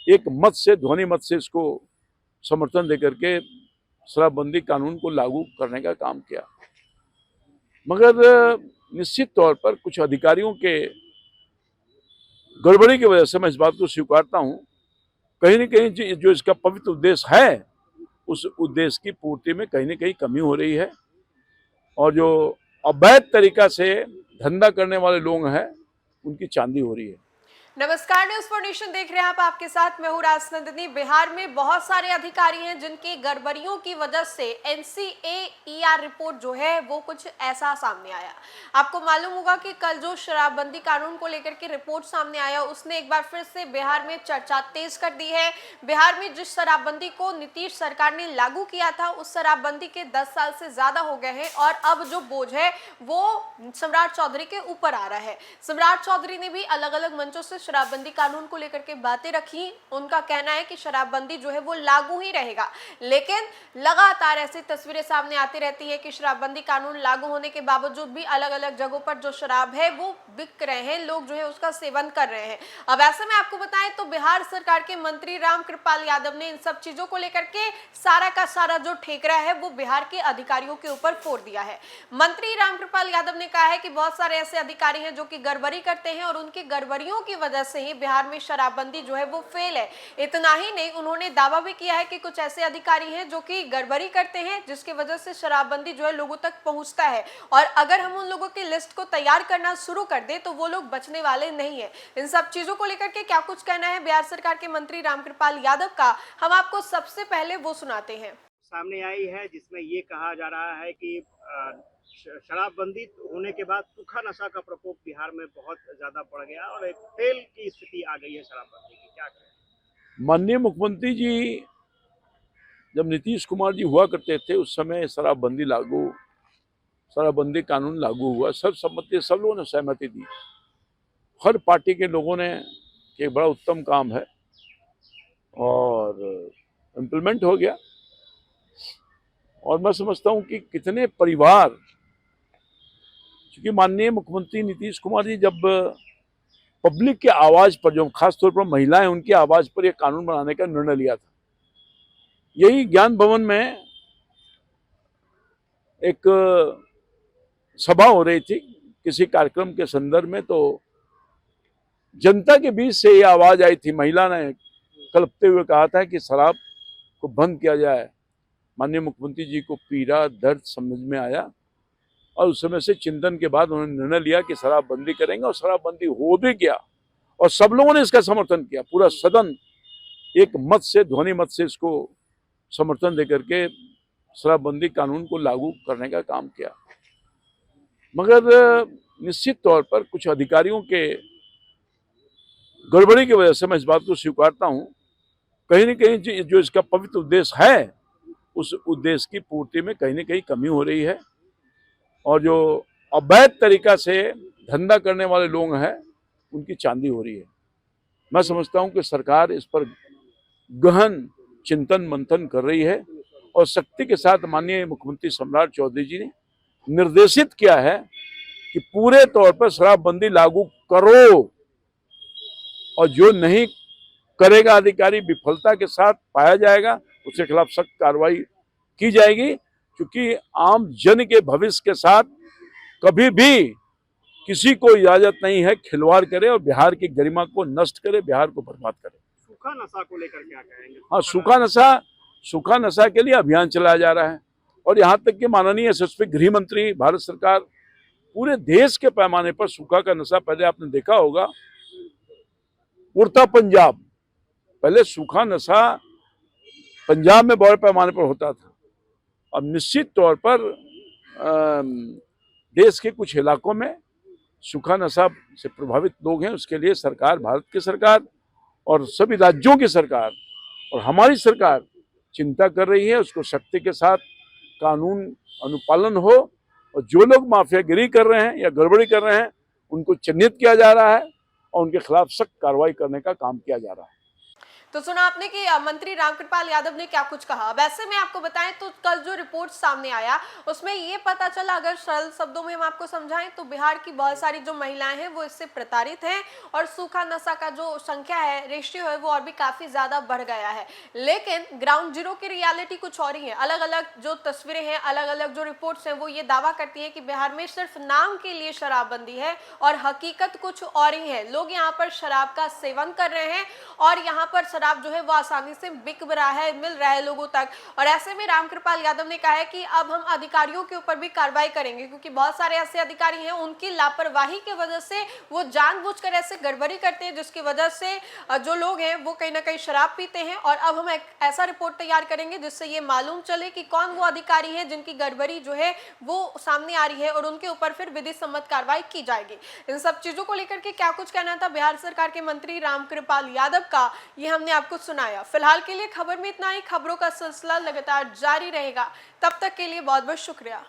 एक मत से, ध्वनि मत से इसको समर्थन देकर के शराबबंदी कानून को लागू करने का काम किया। मगर निश्चित तौर पर कुछ अधिकारियों के गड़बड़ी की वजह से मैं इस बात को स्वीकारता हूं, कहीं न कहीं जो इसका पवित्र उद्देश्य है, उस उद्देश्य की पूर्ति में कहीं न कहीं कमी हो रही है। और जो अवैध तरीका से धंधा करने वाले लोग हैं, उनकी चांदी हो रही है। नमस्कार, न्यूज फॉर नेशन देख रहे हैं आप। आपके साथ मैं हूं राजनंदिनी। बिहार में बहुत सारे अधिकारी हैं जिनकी गड़बड़ियों की वजह से NCAER रिपोर्ट जो है वो कुछ ऐसा सामने आया। आपको मालूम होगा कि कल जो शराबबंदी कानून को लेकर के रिपोर्ट सामने आया, उसने एक बार फिर से बिहार में चर्चा तेज कर दी है। बिहार में जिस शराबबंदी को नीतीश सरकार ने लागू किया था, उस शराबबंदी के 10 साल से ज्यादा हो गए हैं और अब जो बोझ है वो सम्राट चौधरी के ऊपर आ रहा है। सम्राट चौधरी ने भी अलग अलग मंचों से शराबबंदी कानून को लेकर के बातें रखी। उनका कहना है कि शराबबंदी जो है वो लागू ही रहेगा, लेकिन लगातार ऐसी तस्वीरें सामने आती रहती है कि शराबबंदी कानून लागू होने के बावजूद भी अलग अलग जगहों पर जो शराब है वो बिक रहे हैं, लोग जो है उसका सेवन कर रहे हैं। अब ऐसे में आपको बताएं तो बिहार सरकार के मंत्री रामकृपाल यादव ने इन सब चीजों को लेकर के सारा का सारा जो ठेकरा है वो बिहार के अधिकारियों के ऊपर फोड़ दिया है। मंत्री रामकृपाल यादव ने कहा है कि बहुत सारे ऐसे अधिकारी हैं जो कि गड़बड़ी करते हैं और उनकी गड़बड़ियों की वजह से ही बिहार में शराबबंदी जो है वो फेल है। इतना ही नहीं, उन्होंने दावा भी किया है कि कुछ ऐसे अधिकारी हैं जो कि गड़बड़ी करते हैं जिसकी वजह से शराबबंदी जो है लोगों तक पहुंचता है, और अगर हम उन लोगों की लिस्ट को तैयार करना शुरू कर दें तो वो लोग बचने वाले नहीं है। इन सब चीजों को लेकर के क्या कुछ कहना है बिहार सरकार के मंत्री रामकृपाल यादव का, हम आपको सबसे पहले वो सुनाते हैं। सामने आई है जिसमें ये कहा जा रहा है कि शराबबंदी होने के बाद सूखा नशा का प्रकोप बिहार में बहुत ज्यादा बढ़ गया और एक फेल की स्थिति आ गई है शराबबंदी की। क्या कहें? माननीय मुख्यमंत्री जी जब नीतीश कुमार जी हुआ करते थे, उस समय शराबबंदी कानून लागू हुआ, सर्वसम्मति सब लोगों ने सहमति दी। हर पार्टी के लोगों ने कि बड़ा उत्तम काम है और इम्प्लीमेंट हो गया। और मैं समझता हूं कि कितने परिवार, क्योंकि माननीय मुख्यमंत्री नीतीश कुमार जी जब पब्लिक के आवाज पर, जो खासतौर पर महिलाएं, उनकी आवाज पर यह कानून बनाने का निर्णय लिया था। यही ज्ञान भवन में एक सभा हो रही थी किसी कार्यक्रम के संदर्भ में, तो जनता के बीच से ये आवाज आई थी, महिला ने कलपते हुए कहा था कि शराब को बंद किया जाए। माननीय मुख्यमंत्री जी को पीड़ा, दर्द समझ में आया और उस समय से चिंतन के बाद उन्होंने निर्णय लिया कि शराबबंदी करेंगे, और शराबबंदी हो भी गया और सब लोगों ने इसका समर्थन किया। पूरा सदन एक मत से, ध्वनि मत से इसको समर्थन देकर के शराबबंदी कानून को लागू करने का काम किया। मगर निश्चित तौर पर कुछ अधिकारियों के गड़बड़ी की वजह से मैं इस बात को स्वीकारता हूं, कहीं न कहीं जो इसका पवित्र उद्देश्य है, उस उद्देश्य की पूर्ति में कहीं न कहीं कमी हो रही है। और जो अवैध तरीका से धंधा करने वाले लोग हैं, उनकी चांदी हो रही है। मैं समझता हूं कि सरकार इस पर गहन चिंतन मंथन कर रही है और शक्ति के साथ माननीय मुख्यमंत्री सम्राट चौधरी जी ने निर्देशित किया है कि पूरे तौर पर शराबबंदी लागू करो, और जो नहीं करेगा अधिकारी, विफलता के साथ पाया जाएगा, उसके खिलाफ सख्त कार्रवाई की जाएगी। क्योंकि आम जन के भविष्य के साथ कभी भी किसी को इजाजत नहीं है खिलवाड़ करे और बिहार की गरिमा को नष्ट करे, बिहार को बर्बाद करे। सूखा नशा को लेकर क्या कहेंगे? हाँ, सूखा नशा के लिए अभियान चलाया जा रहा है और यहाँ तक कि माननीय SSP गृह मंत्री, भारत सरकार पूरे देश के पैमाने पर सूखा का नशा, पहले आपने देखा होगा उड़ता पंजाब, पहले सूखा नशा पंजाब में बड़े पैमाने पर होता था। अब निश्चित तौर पर देश के कुछ इलाकों में सूखा नशा से प्रभावित लोग हैं, उसके लिए सरकार, भारत की सरकार और सभी राज्यों की सरकार और हमारी सरकार चिंता कर रही है। उसको शक्ति के साथ कानून अनुपालन हो और जो लोग माफियागिरी कर रहे हैं या गड़बड़ी कर रहे हैं, उनको चिन्हित किया जा रहा है और उनके खिलाफ सख्त कार्रवाई करने का काम किया जा रहा है। तो सुना आपने कि मंत्री रामकृपाल यादव ने क्या कुछ कहा। वैसे में आपको बताएं तो कल जो रिपोर्ट सामने आया उसमें ये पता चला, अगर सरल शब्दों में हम आपको समझाएं तो बिहार की बहुत सारी जो महिलाएं हैं वो इससे प्रताड़ित हैं और सूखा नशा का जो संख्या है, रेशियो है, वो और भी काफी ज्यादा बढ़ गया है। लेकिन ग्राउंड जीरो की रियलिटी कुछ और ही है। अलग अलग जो तस्वीरें हैं, अलग अलग जो रिपोर्ट्स हैं, वो ये दावा करती है कि बिहार में सिर्फ नाम के लिए शराबबंदी है और हकीकत कुछ और ही है। लोग यहाँ पर शराब का सेवन कर रहे हैं और यहाँ पर शराब जो है वो आसानी से बिक रहा है, मिल रहा है लोगों तक। और ऐसे में रामकृपाल यादव ने कहा है कि अब हम अधिकारियों के ऊपर भी कार्रवाई करेंगे, क्योंकि बहुत सारे ऐसे अधिकारी हैं उनकी लापरवाही की वजह से वो जानबूझकर ऐसे गड़बड़ी करते हैं, जिसकी वजह से जो लोग हैं वो कहीं ना कहीं शराब पीते हैं। और अब हम एक ऐसा रिपोर्ट तैयार करेंगे जिससे ये मालूम चले कि कौन वो अधिकारी है जिनकी गड़बड़ी जो है वो सामने आ रही है और उनके ऊपर फिर विधि सम्मत कार्रवाई की जाएगी। इन सब चीजों को लेकर के क्या कुछ कहना था बिहार सरकार के मंत्री रामकृपाल यादव का, ये हमने आपको सुनाया। फिलहाल के लिए खबर में इतना ही। खबरों का सिलसिला लगातार जारी रहेगा। तब तक के लिए बहुत बहुत शुक्रिया।